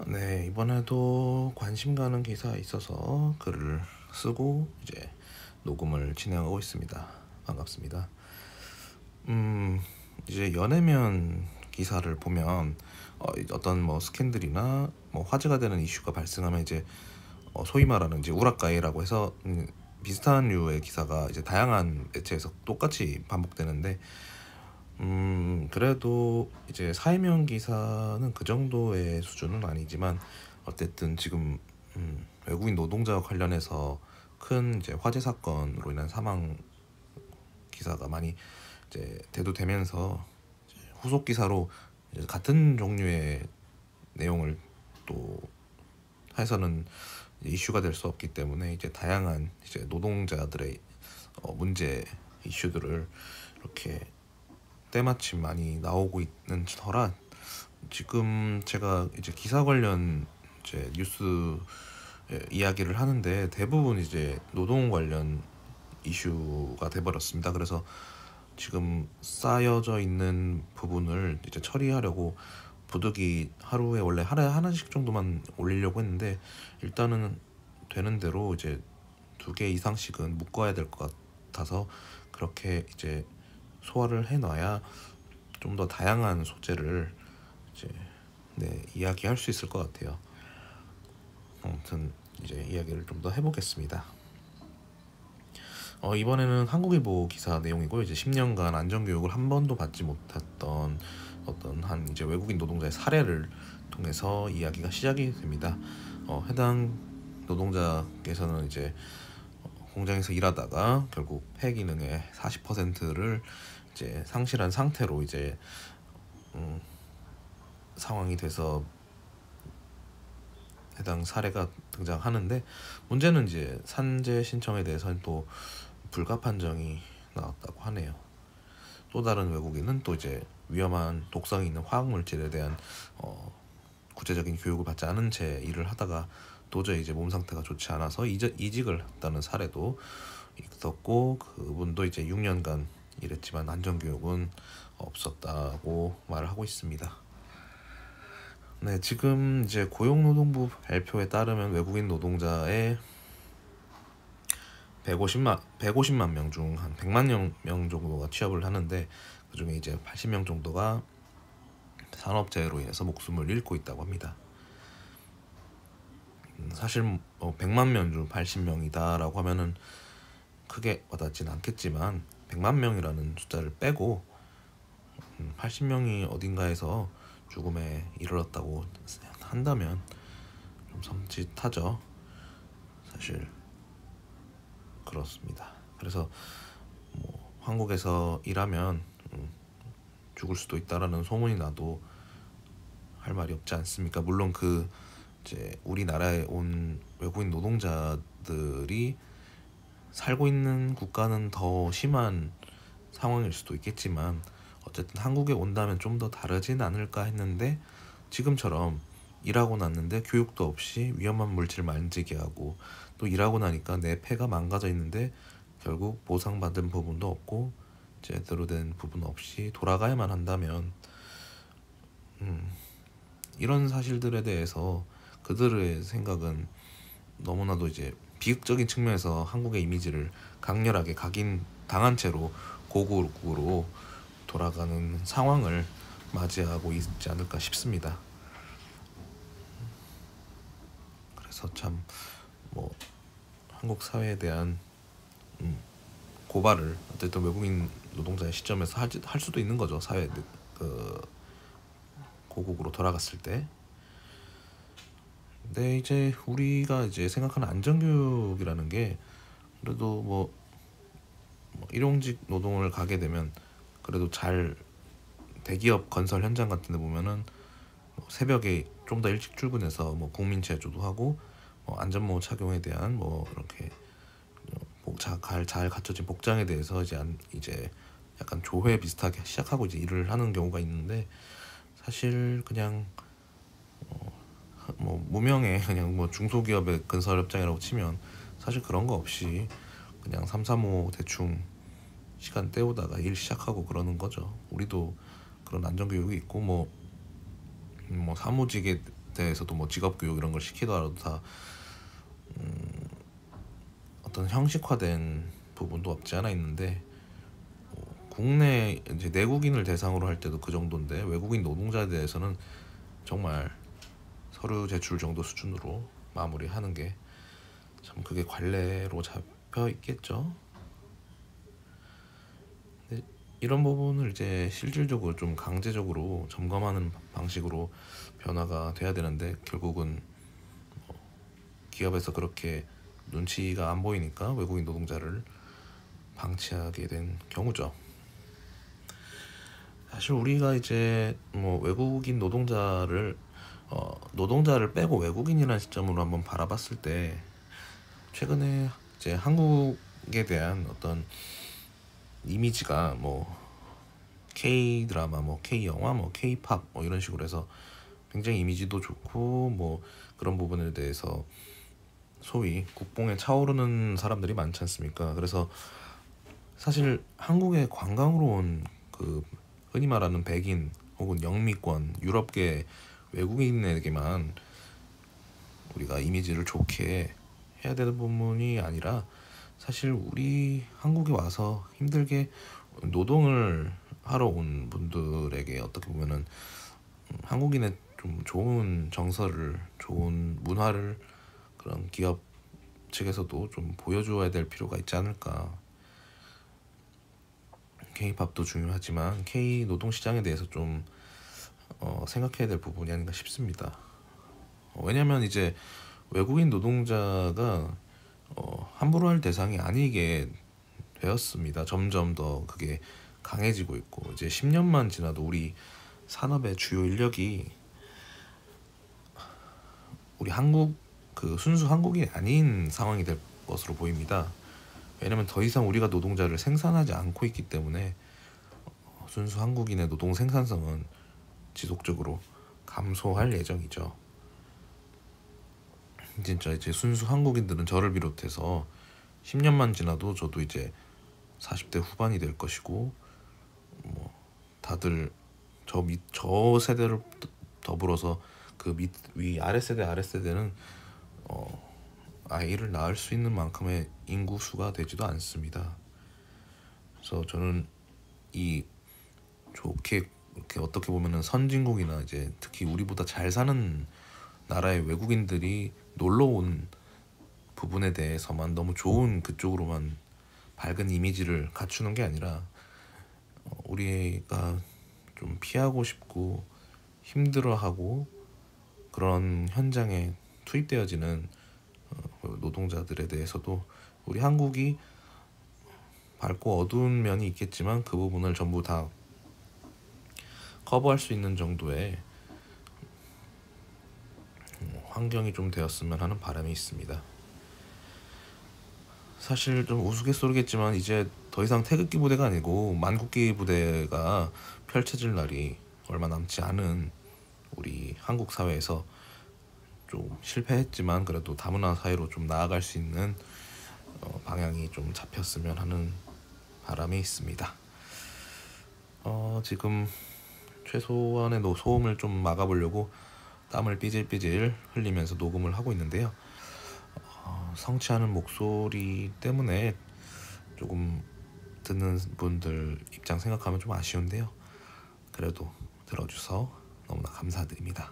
네, 이번에도 관심 가는 기사에 있어서 글을 쓰고 이제 녹음을 진행하고 있습니다. 반갑습니다. 이제 연예면 기사를 보면 어떤 뭐 스캔들이나 뭐 화제가 되는 이슈가 발생하면 이제 소위 말하는 이제 우라카이라고 해서 비슷한 류의 기사가 이제 다양한 매체에서 똑같이 반복되는데 그래도 이제 사회면 기사는 그 정도의 수준은 아니지만 어쨌든 지금 외국인 노동자와 관련해서 큰 이제 화재 사건으로 인한 사망 기사가 많이 이제 대두되면서 이제 후속 기사로 이제 같은 종류의 내용을 또 해서는 이슈가 될 수 없기 때문에 이제 다양한 이제 노동자들의 문제 이슈들을 이렇게 때마침 많이 나오고 있는 터라 지금 제가 이제 기사 관련 이제 뉴스 이야기를 하는데 대부분 이제 노동 관련 이슈가 돼버렸습니다. 그래서 지금 쌓여져 있는 부분을 이제 처리하려고 부득이 하루에 원래 하루에 하나씩 정도만 올리려고 했는데 일단은 되는 대로 이제 2개 이상씩은 묶어야 될 것 같아서 그렇게 이제 소화를 해놔야 좀 더 다양한 소재를 이제 이야기할 수 있을 것 같아요. 아무튼 이제 이야기를 좀 더 해보겠습니다. 이번에는 한국일보 기사 내용이고 이제 10년간 안전교육을 한 번도 받지 못했던 어떤 한 이제 외국인 노동자의 사례를 통해서 이야기가 시작이 됩니다. 해당 노동자께서는 이제 공장에서 일하다가 결국 폐기능의 40%를 이제 상실한 상태로 이제 상황이 돼서 해당 사례가 등장하는데 문제는 이제 산재 신청에 대해서는 또 불가 판정이 나왔다고 하네요. 또 다른 외국인은 또 이제 위험한 독성이 있는 화학물질에 대한 구체적인 교육을 받지 않은 채 일을 하다가 도저히 이제 몸 상태가 좋지 않아서 이직을 했다는 사례도 있었고 그분도 이제 6년간 일했지만 안전교육은 없었다고 말을 하고 있습니다. 네, 지금 이제 고용노동부 발표에 따르면 외국인 노동자의 150만 명 중 한 100만 명 정도가 취업을 하는데 그중에 이제 80명 정도가 산업재해로 인해서 목숨을 잃고 있다고 합니다. 사실 100만 명 중 80명이다라고 하면은 크게 와닿지는 않겠지만 100만 명이라는 숫자를 빼고 80명이 어딘가에서 죽음에 이르렀다고 한다면 좀 섬찟하죠. 사실 그렇습니다. 그래서 뭐 한국에서 일하면 죽을 수도 있다라는 소문이 나도 할 말이 없지 않습니까? 물론 그 이제 우리나라에 온 외국인 노동자들이 살고 있는 국가는 더 심한 상황일 수도 있겠지만 어쨌든 한국에 온다면 좀 더 다르진 않을까 했는데 지금처럼 일하고 났는데 교육도 없이 위험한 물질 만지게 하고 또 일하고 나니까 내 폐가 망가져 있는데 결국 보상받은 부분도 없고 제대로 된 부분 없이 돌아가야만 한다면 이런 사실들에 대해서 그들의 생각은 너무나도 이제 비극적인 측면에서 한국의 이미지를 강렬하게 각인당한 채로 고국으로 돌아가는 상황을 맞이하고 있지 않을까 싶습니다. 그래서 참 뭐 한국 사회에 대한 고발을 어쨌든 외국인 노동자의 시점에서 할 수도 있는 거죠. 사회 그 고국으로 돌아갔을 때. 근데 이제 우리가 이제 생각하는 안전교육이라는 게 그래도 뭐 일용직 노동을 가게 되면 그래도 잘 대기업 건설 현장 같은 데 보면은 새벽에 좀 더 일찍 출근해서 뭐 국민 체조도 하고 안전모 착용에 대한 뭐 이렇게 잘 갖춰진 복장에 대해서 이제 약간 조회 비슷하게 시작하고 이제 일을 하는 경우가 있는데 사실 그냥 뭐 무명의 그냥 뭐 중소기업의 건설업장이라고 치면 사실 그런 거 없이 그냥 335 대충 시간 때우다가 일 시작하고 그러는 거죠. 우리도 그런 안전교육이 있고 뭐 사무직에 대해서도 뭐 직업교육 이런 걸 시키더라도 다 어떤 형식화된 부분도 없지 않아 있는데, 국내 이제 내국인을 대상으로 할 때도 그 정도인데 외국인 노동자에 대해서는 정말 서류 제출 정도 수준으로 마무리하는 게 참 그게 관례로 잡혀 있겠죠. 근데 이런 부분을 이제 실질적으로 좀 강제적으로 점검하는 방식으로 변화가 돼야 되는데, 결국은 기업에서 그렇게 눈치가 안 보이니까 외국인 노동자를 방치하게 된 경우죠. 사실 우리가 이제 뭐 외국인 노동자를 빼고 외국인이라는 시점으로 한번 바라봤을 때, 최근에 이제 한국에 대한 어떤 이미지가 뭐 K 드라마, 뭐 K 영화, 뭐 K 팝 뭐 이런 식으로 해서 굉장히 이미지도 좋고 뭐 그런 부분에 대해서 소위 국뽕에 차오르는 사람들이 많지 않습니까? 그래서 사실 한국에 관광으로 온 그 흔히 말하는 백인 혹은 영미권 유럽계 외국인에게만 우리가 이미지를 좋게 해야 되는 부분이 아니라, 사실 우리 한국에 와서 힘들게 노동을 하러 온 분들에게 어떻게 보면은 한국인의 좀 좋은 정서를, 좋은 문화를 그런 기업 측에서도 좀 보여줘야 될 필요가 있지 않을까. K-팝도 중요하지만 K 노동 시장에 대해서 좀 생각해야 될 부분이 아닌가 싶습니다. 왜냐면 이제 외국인 노동자가 함부로 할 대상이 아니게 되었습니다. 점점 더 그게 강해지고 있고, 이제 10년만 지나도 우리 산업의 주요 인력이 우리 한국 그 순수 한국인이 아닌 상황이 될 것으로 보입니다. 왜냐면 더 이상 우리가 노동자를 생산하지 않고 있기 때문에 순수 한국인의 노동 생산성은 지속적으로 감소할 예정이죠. 진짜 이제 순수 한국인들은 저를 비롯해서 10년만 지나도 저도 이제 40대 후반이 될 것이고, 뭐 다들 저 세대를 더불어서 그 위 아랫세대는 아이를 낳을 수 있는 만큼의 인구수가 되지도 않습니다. 그래서 저는 이 좋게 이렇게 어떻게 보면은 선진국이나 이제 특히 우리보다 잘 사는 나라의 외국인들이 놀러 온 부분에 대해서만 너무 좋은 그쪽으로만 밝은 이미지를 갖추는 게 아니라, 우리가 좀 피하고 싶고 힘들어하고 그런 현장에 투입되어지는 노동자들에 대해서도 우리 한국이 밝고 어두운 면이 있겠지만 그 부분을 전부 다 커버할 수 있는 정도의 환경이 좀 되었으면 하는 바람이 있습니다. 사실 좀 우스갯소리겠지만 이제 더 이상 태극기 부대가 아니고 만국기 부대가 펼쳐질 날이 얼마 남지 않은 우리 한국 사회에서 좀 실패했지만 그래도 다문화 사회로 좀 나아갈 수 있는 방향이 좀 잡혔으면 하는 바람이 있습니다. 지금 최소한의 소음을 좀 막아보려고 땀을 삐질삐질 흘리면서 녹음을 하고 있는데요. 성취하는 목소리 때문에 조금 듣는 분들 입장 생각하면 좀 아쉬운데요. 그래도 들어줘서 너무나 감사드립니다.